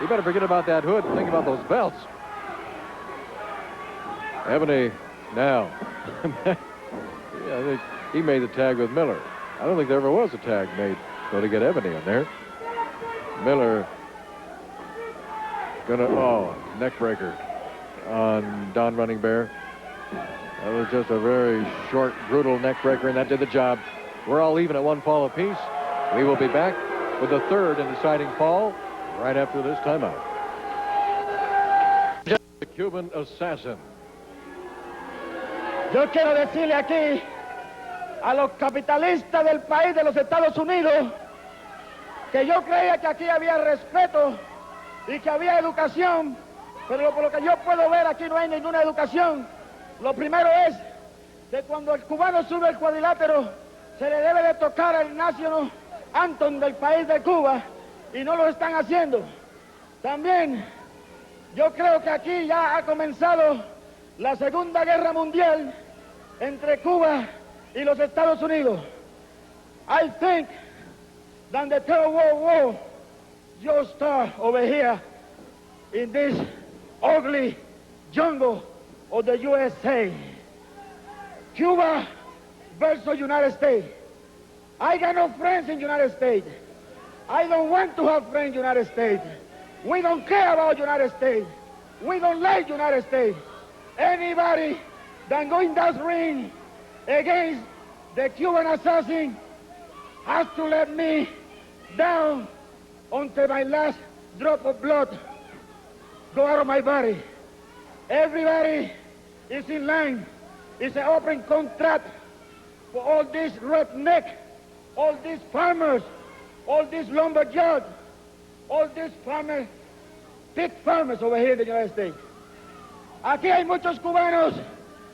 You better forget about that hood and think about those belts. Ebony now. Yeah, I think he made the tag with Miller. I don't think there ever was a tag made so to get Ebony in there. Miller neck breaker on Don Running Bear. That was just a very short, brutal neck breaker, and that did the job. We're all even at one fall apiece. We will be back with the third and deciding fall right after this timeout. The Cuban Assassin. Yo quiero decirle aquí a los capitalistas del país de los Estados Unidos que yo creía que aquí había respeto y que había educación, pero por lo que yo puedo ver aquí no hay ninguna educación. Lo primero es que cuando el cubano sube el cuadrilátero se le debe de tocar el National Anthem del país de Cuba y no lo están haciendo. También yo creo que aquí ya ha comenzado la Segunda Guerra Mundial entre Cuba y los Estados Unidos. I think that the Third World War just start over here in this ugly jungle of the USA. Cuba versus United States. I got no friends in United States. I don't want to have friends in United States. We don't care about United States. We don't like United States. Anybody that go in that ring against the Cuban Assassin has to let me down until my last drop of blood go out of my body. Everybody is in line. It's an open contract for all these redneck, all these farmers, all these lumberjacks, all these farmers, pig farmers over here in the United States. Aquí hay muchos cubanos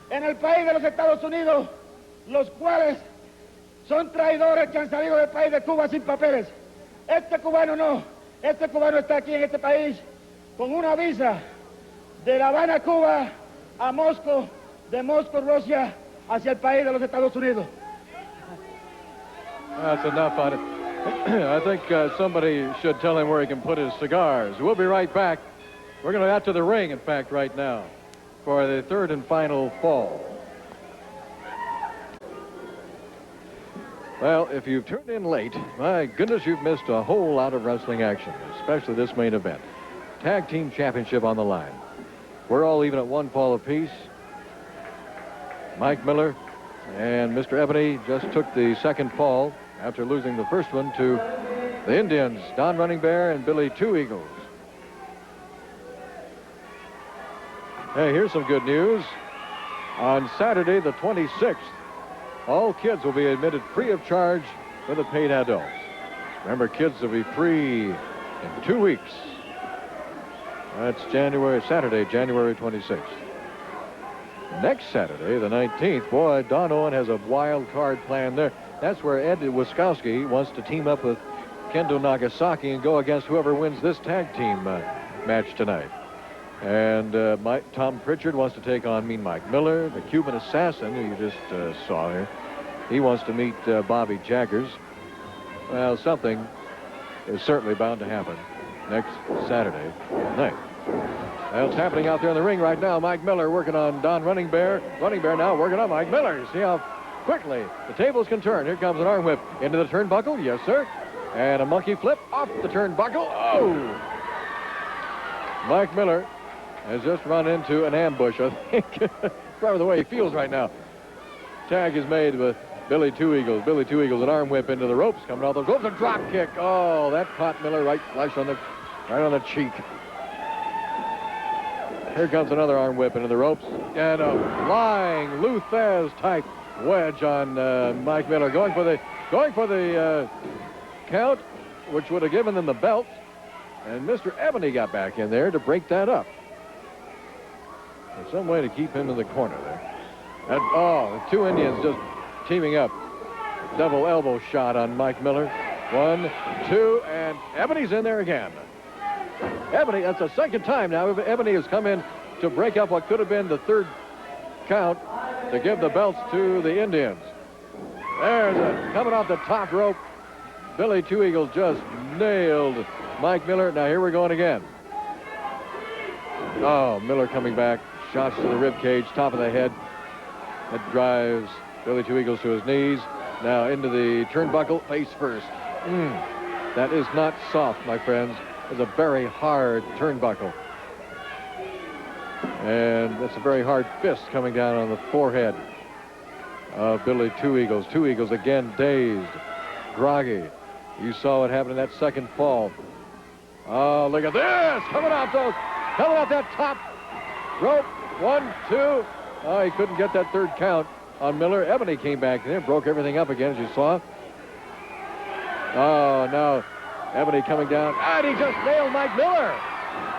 en el país de los Estados Unidos, los cuales son traidores que han salido del país de Cuba sin papeles. Este cubano no. Este cubano está aquí en este país con una visa de La Habana, Cuba, a Moscú, de Moscú, Rusia, hacia el país de los Estados Unidos. That's enough on it. I think somebody should tell him where he can put his cigars. We'll be right back. We're going to go out to the ring, in fact, right now, for the third and final fall. Well, if you've tuned in late, my goodness, you've missed a whole lot of wrestling action, especially this main event. Tag Team Championship on the line. We're all even at one fall apiece. Mike Miller and Mr. Ebony just took the second fall after losing the first one to the Indians, Don Running Bear and Billy Two Eagles. Hey, here's some good news. On Saturday, the 26th, all kids will be admitted free of charge for the paid adults. Remember, kids will be free in 2 weeks. That's Saturday, January 26th. Next Saturday, the 19th, boy, Don Owen has a wild card plan there. That's where Ed Wiskowski wants to team up with Kendo Nagasaki and go against whoever wins this tag team match tonight. And Tom Prichard wants to take on Mean Mike Miller, the Cuban Assassin, who you just saw here. He wants to meet Bobby Jaggers. Well, something is certainly bound to happen next Saturday night. Well, it's happening out there in the ring right now. Mike Miller working on Don Running Bear. Running Bear now working on Mike Miller. You see how quickly the tables can turn. Here comes an arm whip into the turnbuckle. Yes, sir. And a monkey flip off the turnbuckle. Oh! Mike Miller has just run into an ambush, I think. Probably the way he feels right now. Tag is made with Billy Two Eagles. Billy Two Eagles, an arm whip into the ropes. Coming off those ropes, a drop kick. Oh, that caught Miller right flush on the cheek. Here comes another arm whip into the ropes. And a flying Luthez type wedge on Mike Miller. Going for the count, which would have given them the belt. And Mr. Ebony got back in there to break that up. There's some way to keep him in the corner there. And, the two Indians just teaming up. Double elbow shot on Mike Miller. 1, 2, and Ebony's in there again. Ebony, that's the second time now. Ebony has come in to break up what could have been the third count to give the belts to the Indians. Coming off the top rope. Billy Two Eagles just nailed Mike Miller. Now here we're going again. Oh, Miller coming back. Shots to the rib cage, top of the head. That drives Billy Two Eagles to his knees. Now into the turnbuckle, face first. That is not soft, my friends. It's a very hard turnbuckle. And it's a very hard fist coming down on the forehead of Billy Two Eagles. Two Eagles again dazed, groggy. You saw what happened in that second fall. Oh, look at this! Coming out that top rope. 1, 2. Oh, he couldn't get that third count on Miller. Ebony came back there, broke everything up again, as you saw. Oh, now Ebony coming down. And he just nailed Mike Miller.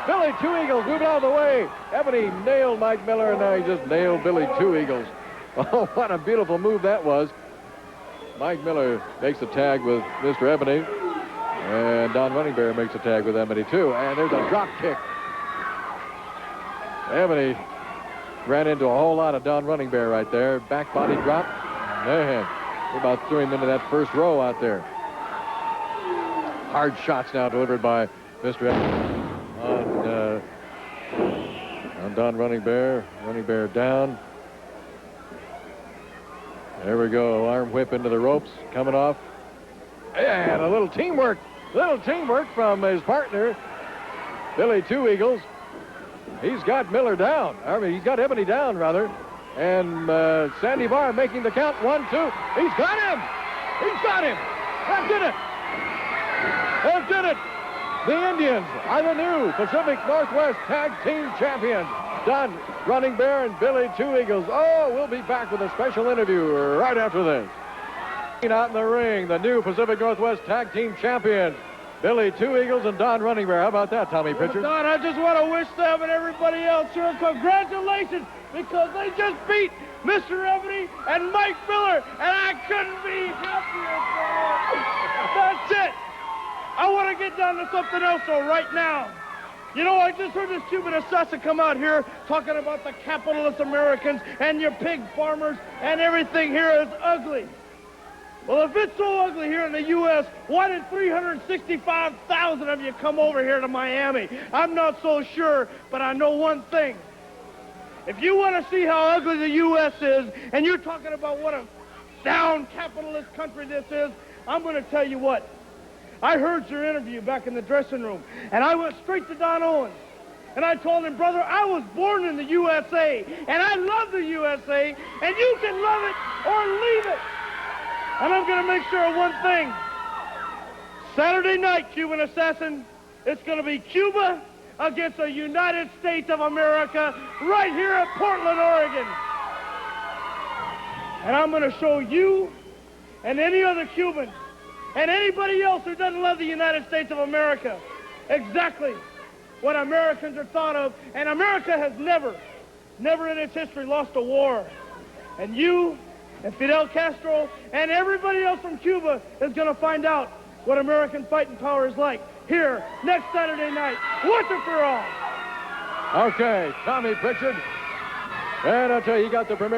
Billy Two Eagles moving out of the way. Ebony nailed Mike Miller, and now he just nailed Billy Two Eagles. Oh, what a beautiful move that was. Mike Miller makes the tag with Mr. Ebony. And Don Running Bear makes a tag with Ebony, too. And there's a drop kick. Ebony ran into a whole lot of Don Running Bear right there. Back body drop. Man, we about threw him into that first row out there. Hard shots now delivered by Mr. Ebony on Don Running Bear. Running Bear down. There we go. Arm whip into the ropes. Coming off. And a little teamwork. From his partner, Billy Two Eagles. He's got Miller down. He's got Ebony down, rather. And Sandy Barr making the count. 1, 2. He's got him. That did it. The Indians are the new Pacific Northwest Tag Team Champions. Don Running Bear and Billy Two Eagles. Oh, we'll be back with a special interview right after this. Out in the ring, the new Pacific Northwest Tag Team Champions, Billy Two Eagles and Don Running Bear. How about that, Tommy Prichard? Don, I just want to wish them and everybody else here congratulations, because they just beat Mr. Ebony and Mike Miller, and I couldn't be happier for it. That's it. I want to get down to something else, though, right now. You know, I just heard this Cuban assassin come out here talking about the capitalist Americans and your pig farmers and everything here is ugly. Well, if it's so ugly here in the U.S., why did 365,000 of you come over here to Miami? I'm not so sure, but I know one thing. If you want to see how ugly the U.S. is, and you're talking about what a down capitalist country this is, I'm going to tell you what. I heard your interview back in the dressing room, and I went straight to Don Owens. And I told him, brother, I was born in the USA, and I love the USA, and you can love it or leave it. And I'm going to make sure of one thing. Saturday night, Cuban Assassin, it's going to be Cuba against the United States of America right here at Portland, Oregon. And I'm going to show you and any other Cuban and anybody else who doesn't love the United States of America exactly what Americans are thought of. And America has never in its history lost a war. And you and Fidel Castro and everybody else from Cuba is going to find out what American fighting power is like here next Saturday night. Once and for all. Okay, Tommy Prichard. And I'll tell you, he got the permission.